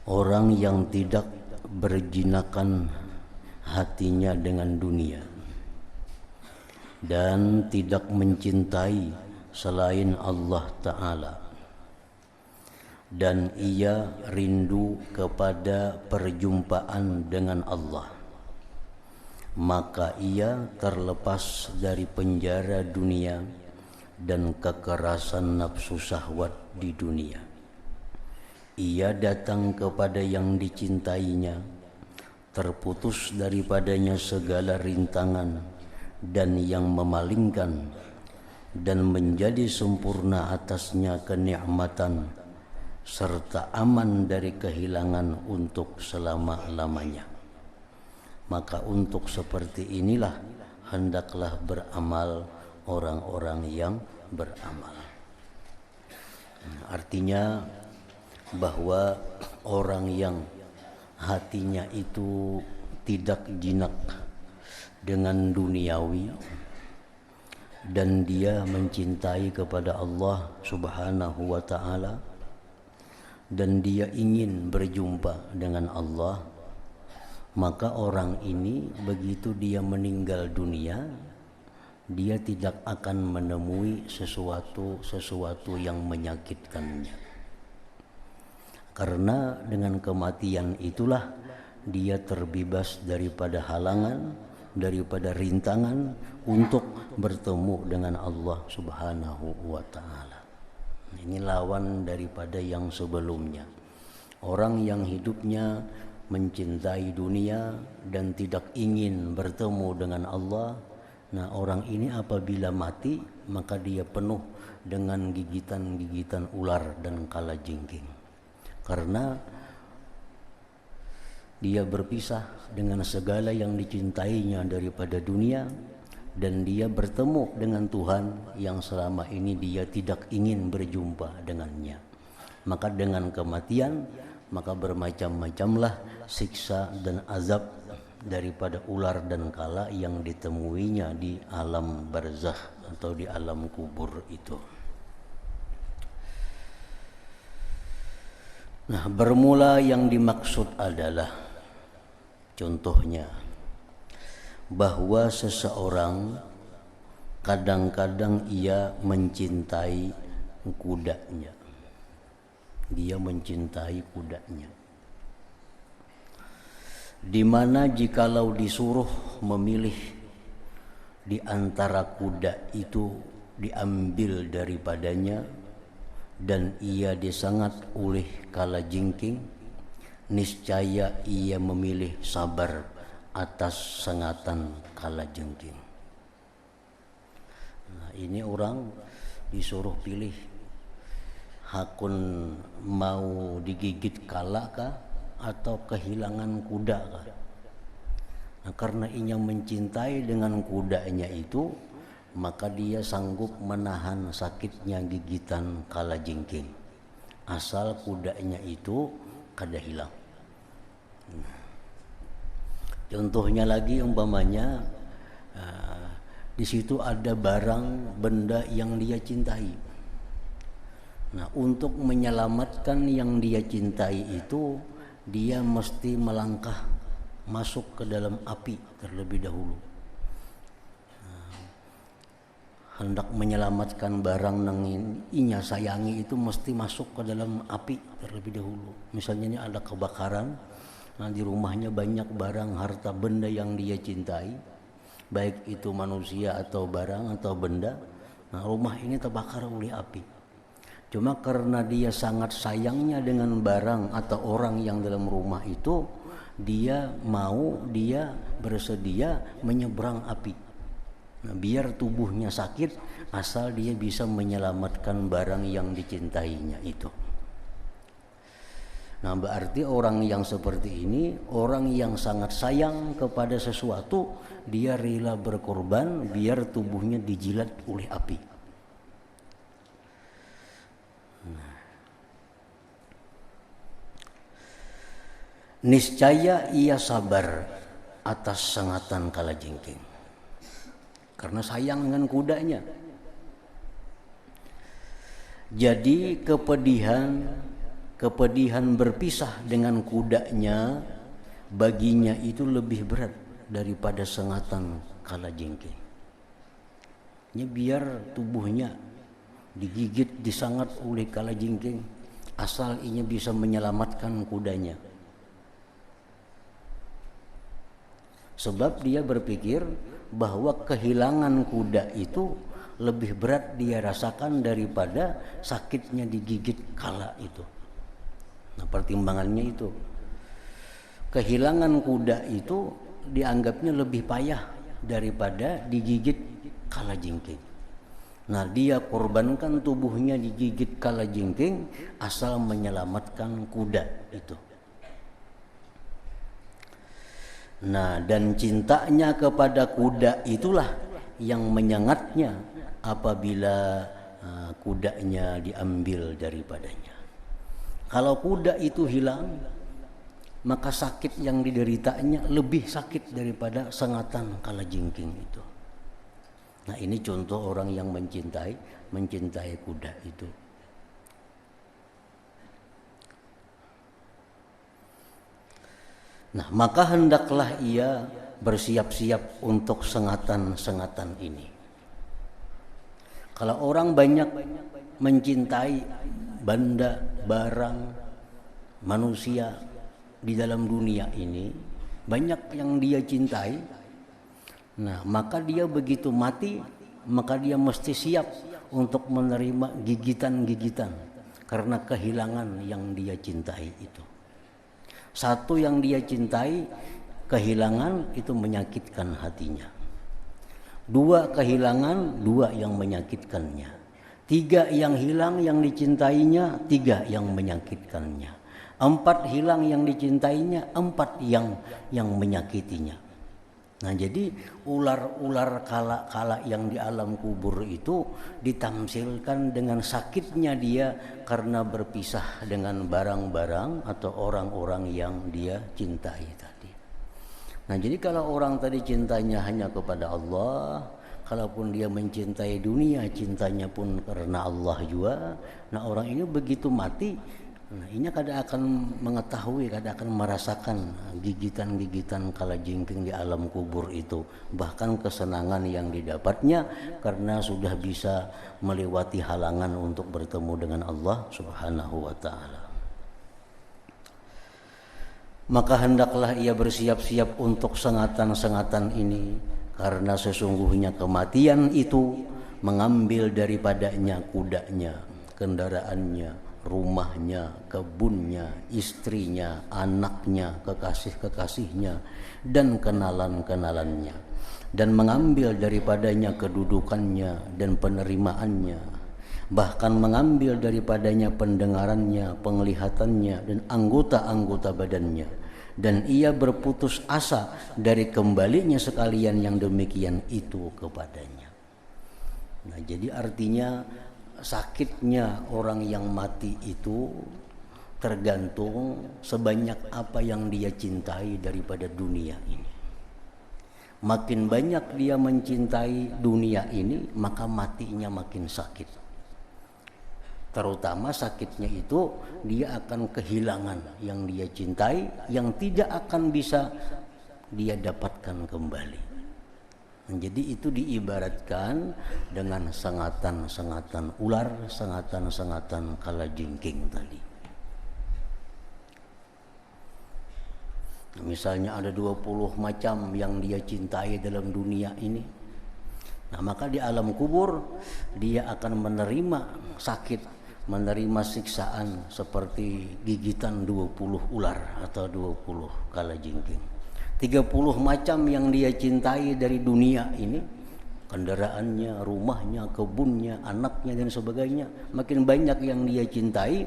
Orang yang tidak berjinakan hatinya dengan dunia dan tidak mencintai selain Allah Ta'ala, dan ia rindu kepada perjumpaan dengan Allah, maka ia terlepas dari penjara dunia dan kekerasan nafsu syahwat di dunia. Ia datang kepada yang dicintainya, terputus daripadanya segala rintangan dan yang memalingkan, dan menjadi sempurna atasnya kenikmatan serta aman dari kehilangan untuk selama-lamanya. Maka untuk seperti inilah hendaklah beramal orang-orang yang beramal. Artinya bahwa orang yang hatinya itu tidak jinak dengan duniawi dan dia mencintai kepada Allah Subhanahu wa Ta'ala dan dia ingin berjumpa dengan Allah, maka orang ini begitu dia meninggal dunia, dia tidak akan menemui sesuatu yang menyakitkannya. Karena dengan kematian itulah dia terbebas daripada halangan, daripada rintangan untuk bertemu dengan Allah Subhanahu wa Ta'ala. Ini lawan daripada yang sebelumnya. Orang yang hidupnya mencintai dunia dan tidak ingin bertemu dengan Allah, nah orang ini apabila mati maka dia penuh dengan gigitan-gigitan ular dan kalajengking. Karena dia berpisah dengan segala yang dicintainya daripada dunia dan dia bertemu dengan Tuhan yang selama ini dia tidak ingin berjumpa dengannya. Maka dengan kematian maka bermacam-macamlah siksa dan azab daripada ular dan kala yang ditemuinya di alam barzakh atau di alam kubur itu. Nah, bermula yang dimaksud adalah contohnya bahwa seseorang kadang-kadang ia mencintai kudanya. Dia mencintai kudanya. Di mana jikalau disuruh memilih di antara kuda itu diambil daripadanya dan ia disangat oleh kalajengking, niscaya ia memilih sabar atas sengatan kalajengking. Nah, ini orang disuruh pilih, hakun mau digigit kala kah atau kehilangan kuda kah? Nah, karena ia mencintai dengan kudanya itu, maka dia sanggup menahan sakitnya gigitan kalajengking asal kudanya itu kada hilang. Contohnya lagi umpamanya di situ ada barang benda yang dia cintai. Nah, untuk menyelamatkan yang dia cintai itu dia mesti melangkah masuk ke dalam api terlebih dahulu. Hendak menyelamatkan barang yang inya sayangi itu mesti masuk ke dalam api terlebih dahulu. Misalnya ini ada kebakaran, nah di rumahnya banyak barang harta benda yang dia cintai, baik itu manusia atau barang atau benda. Nah, rumah ini terbakar oleh api. Cuma karena dia sangat sayangnya dengan barang atau orang yang dalam rumah itu, dia bersedia menyeberang api. Nah, biar tubuhnya sakit asal dia bisa menyelamatkan barang yang dicintainya itu. Nah, berarti orang yang seperti ini, orang yang sangat sayang kepada sesuatu, dia rela berkorban biar tubuhnya dijilat oleh api. Nah, niscaya ia sabar atas sengatan kalajengking. Karena sayang dengan kudanya. Jadi kepedihan kepedihan berpisah dengan kudanya baginya itu lebih berat daripada sengatan kalajengking. Biar tubuhnya digigit, disangat oleh kalajengking, asal ia bisa menyelamatkan kudanya. Sebab dia berpikir bahwa kehilangan kuda itu lebih berat dia rasakan daripada sakitnya digigit kala itu. Nah, pertimbangannya itu. Kehilangan kuda itu dianggapnya lebih payah daripada digigit kalajengking. Nah, dia korbankan tubuhnya digigit kalajengking asal menyelamatkan kuda itu. Nah, dan cintanya kepada kuda itulah yang menyengatnya apabila kudanya diambil daripadanya. Kalau kuda itu hilang, maka sakit yang dideritanya lebih sakit daripada sengatan kalajengking itu. Nah, ini contoh orang yang mencintai kuda itu. Nah, maka hendaklah ia bersiap-siap untuk sengatan-sengatan ini. Kalau orang banyak mencintai benda, barang, manusia di dalam dunia ini, banyak yang dia cintai. Nah, maka dia begitu mati, maka dia mesti siap untuk menerima gigitan-gigitan karena kehilangan yang dia cintai itu. Satu yang dia cintai, kehilangan itu menyakitkan hatinya. Dua kehilangan, dua yang menyakitkannya. Tiga yang hilang yang dicintainya, tiga yang menyakitkannya. Empat hilang yang dicintainya, empat yang menyakitinya. Nah, jadi ular-ular kala-kala yang di alam kubur itu ditamsilkan dengan sakitnya dia karena berpisah dengan barang-barang atau orang-orang yang dia cintai tadi. Nah, jadi kalau orang tadi cintanya hanya kepada Allah, kalaupun dia mencintai dunia, cintanya pun karena Allah juga. Nah, orang ini begitu mati, nah, ini kadang akan mengetahui, kadang akan merasakan gigitan-gigitan kalajengking di alam kubur itu. Bahkan kesenangan yang didapatnya karena sudah bisa melewati halangan untuk bertemu dengan Allah Subhanahu wa ta'ala. Maka hendaklah ia bersiap-siap untuk sengatan-sengatan ini, karena sesungguhnya kematian itu mengambil daripadanya kudanya, kendaraannya, rumahnya, kebunnya, istrinya, anaknya, kekasih-kekasihnya, dan kenalan-kenalannya, dan mengambil daripadanya kedudukannya dan penerimaannya, bahkan mengambil daripadanya pendengarannya, penglihatannya, dan anggota-anggota badannya, dan ia berputus asa dari kembalinya sekalian yang demikian itu kepadanya. Nah, jadi artinya sakitnya orang yang mati itu tergantung sebanyak apa yang dia cintai daripada dunia ini. Makin banyak dia mencintai dunia ini, maka matinya makin sakit. Terutama sakitnya itu dia akan kehilangan yang dia cintai, yang tidak akan bisa dia dapatkan kembali. Jadi itu diibaratkan dengan sengatan-sengatan ular, sengatan-sengatan kalajengking tadi. Misalnya ada 20 macam yang dia cintai dalam dunia ini. Nah, maka di alam kubur dia akan menerima sakit, menerima siksaan seperti gigitan 20 ular atau 20 kalajengking. 30 macam yang dia cintai dari dunia ini, kendaraannya, rumahnya, kebunnya, anaknya, dan sebagainya. Makin banyak yang dia cintai,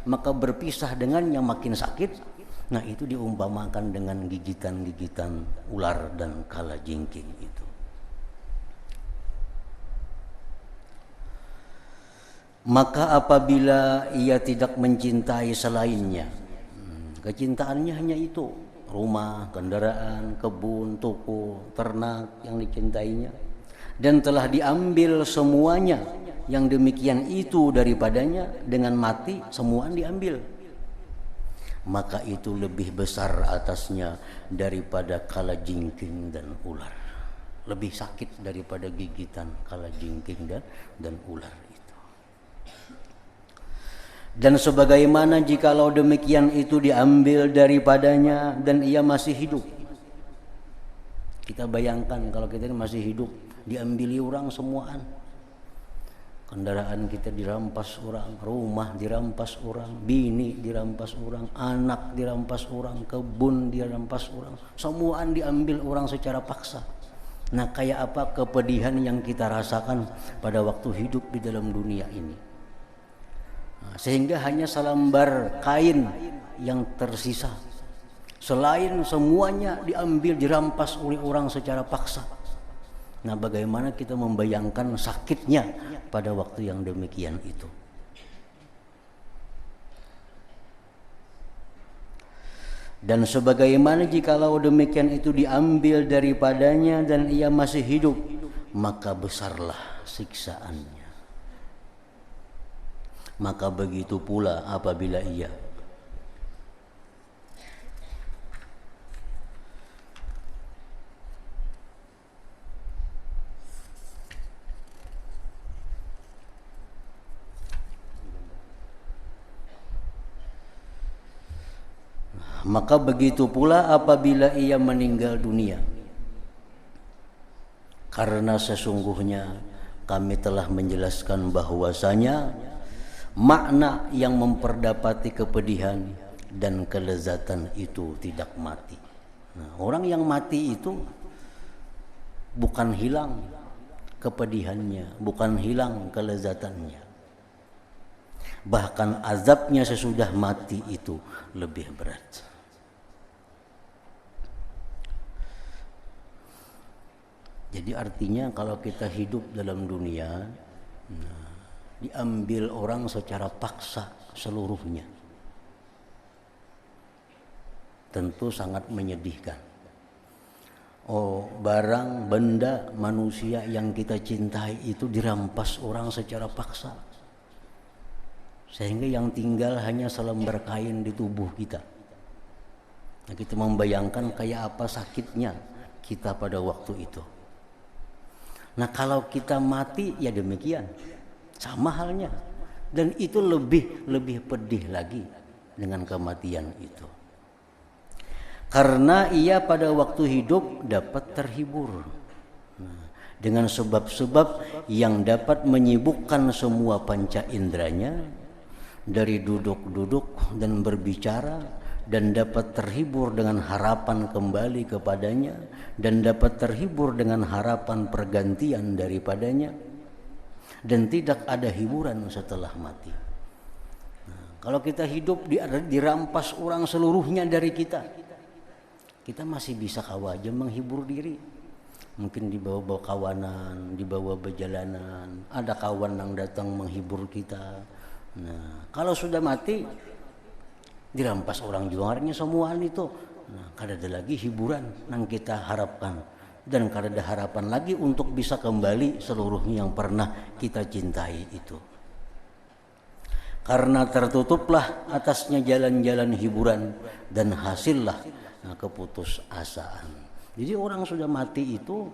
maka berpisah dengannya makin sakit. Nah, itu diumpamakan dengan gigitan-gigitan ular dan kalajengking itu. Maka apabila ia tidak mencintai selainnya, kecintaannya hanya itu, rumah, kendaraan, kebun, toko, ternak yang dicintainya, dan telah diambil semuanya yang demikian itu daripadanya, dengan mati semua diambil. maka itu lebih besar atasnya daripada kalajengking dan ular. Lebih sakit daripada gigitan kalajengking dan ular itu. Dan sebagaimana jikalau demikian itu diambil daripadanya dan ia masih hidup. Kita bayangkan kalau kita masih hidup, diambili orang semuaan. Kendaraan kita dirampas orang, rumah dirampas orang, bini dirampas orang, anak dirampas orang, kebun dirampas orang, semuaan diambil orang secara paksa. Nah, kayak apa kepedihan yang kita rasakan pada waktu hidup di dalam dunia ini. Nah, sehingga hanya selembar kain yang tersisa. Selain semuanya diambil, dirampas oleh orang secara paksa. Nah, bagaimana kita membayangkan sakitnya pada waktu yang demikian itu. Dan sebagaimana jikalau demikian itu diambil daripadanya dan ia masih hidup, maka besarlah siksaannya. Maka begitu pula apabila ia meninggal dunia. Karena sesungguhnya kami telah menjelaskan bahwasanya makna yang memperdapati kepedihan dan kelezatan itu tidak mati. Nah, orang yang mati itu bukan hilang kepedihannya, bukan hilang kelezatannya. Bahkan azabnya sesudah mati itu lebih berat. Jadi artinya kalau kita hidup dalam dunia, diambil orang secara paksa seluruhnya, tentu sangat menyedihkan. Oh, barang, benda, manusia yang kita cintai itu dirampas orang secara paksa, sehingga yang tinggal hanya selembar kain di tubuh kita. Nah, kita membayangkan kayak apa sakitnya kita pada waktu itu. Nah, kalau kita mati ya demikian, sama halnya, dan itu lebih pedih lagi dengan kematian itu. Karena ia pada waktu hidup dapat terhibur dengan sebab-sebab yang dapat menyibukkan semua panca inderanya, dari duduk-duduk dan berbicara, dan dapat terhibur dengan harapan kembali kepadanya, dan dapat terhibur dengan harapan pergantian daripadanya, dan tidak ada hiburan setelah mati. Nah, kalau kita hidup dirampas orang seluruhnya dari kita, kita masih bisa aja menghibur diri. Mungkin dibawa-bawa kawanan, dibawa berjalanan, ada kawan yang datang menghibur kita. Nah, kalau sudah mati, dirampas orang juaranya semuaan itu. Nah, kada ada lagi hiburan yang kita harapkan, dan kada ada harapan lagi untuk bisa kembali seluruhnya yang pernah kita cintai itu. Karena tertutuplah atasnya jalan-jalan hiburan dan hasillah keputusasaan. Jadi orang sudah mati itu,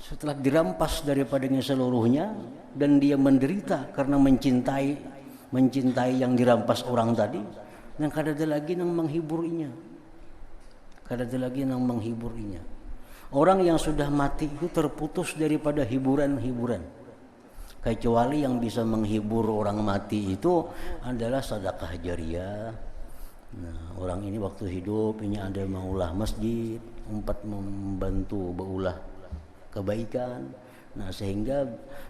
setelah dirampas daripadanya seluruhnya, dan dia menderita karena mencintai yang dirampas orang tadi, dan kada ada lagi yang menghiburinya. Orang yang sudah mati itu terputus daripada hiburan-hiburan. Kecuali yang bisa menghibur orang mati itu adalah sedekah jariyah. Nah, orang ini waktu hidup ini ada mengulah masjid, membantu beulah kebaikan. Nah, sehingga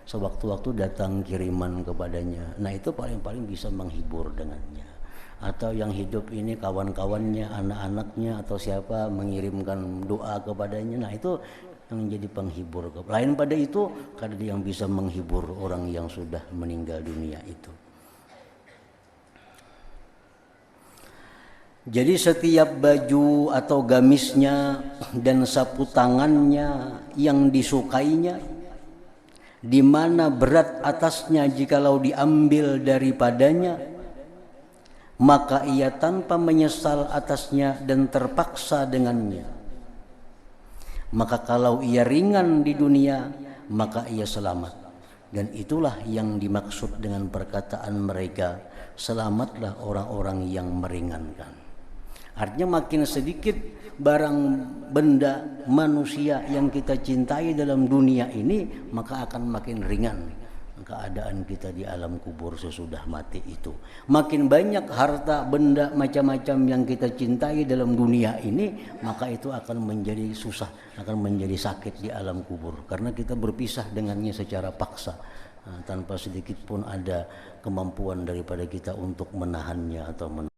sewaktu-waktu datang kiriman kepadanya. Nah, itu paling-paling bisa menghibur dengannya. Atau yang hidup ini kawan-kawannya, anak-anaknya atau siapa mengirimkan doa kepadanya. Nah, itu yang menjadi penghibur. Lain pada itu, kada ada yang bisa menghibur orang yang sudah meninggal dunia itu. Jadi setiap baju atau gamisnya dan sapu tangannya yang disukainya, di mana berat atasnya jikalau diambil daripadanya, maka ia tanpa menyesal atasnya dan terpaksa dengannya. Maka kalau ia ringan di dunia, maka ia selamat. Dan itulah yang dimaksud dengan perkataan mereka, selamatlah orang-orang yang meringankan. Artinya makin sedikit barang, benda, manusia yang kita cintai dalam dunia ini, maka akan makin ringan keadaan kita di alam kubur sesudah mati itu. Makin banyak harta, benda, macam-macam yang kita cintai dalam dunia ini, maka itu akan menjadi susah, akan menjadi sakit di alam kubur. Karena kita berpisah dengannya secara paksa, tanpa sedikit pun ada kemampuan daripada kita untuk menahannya atau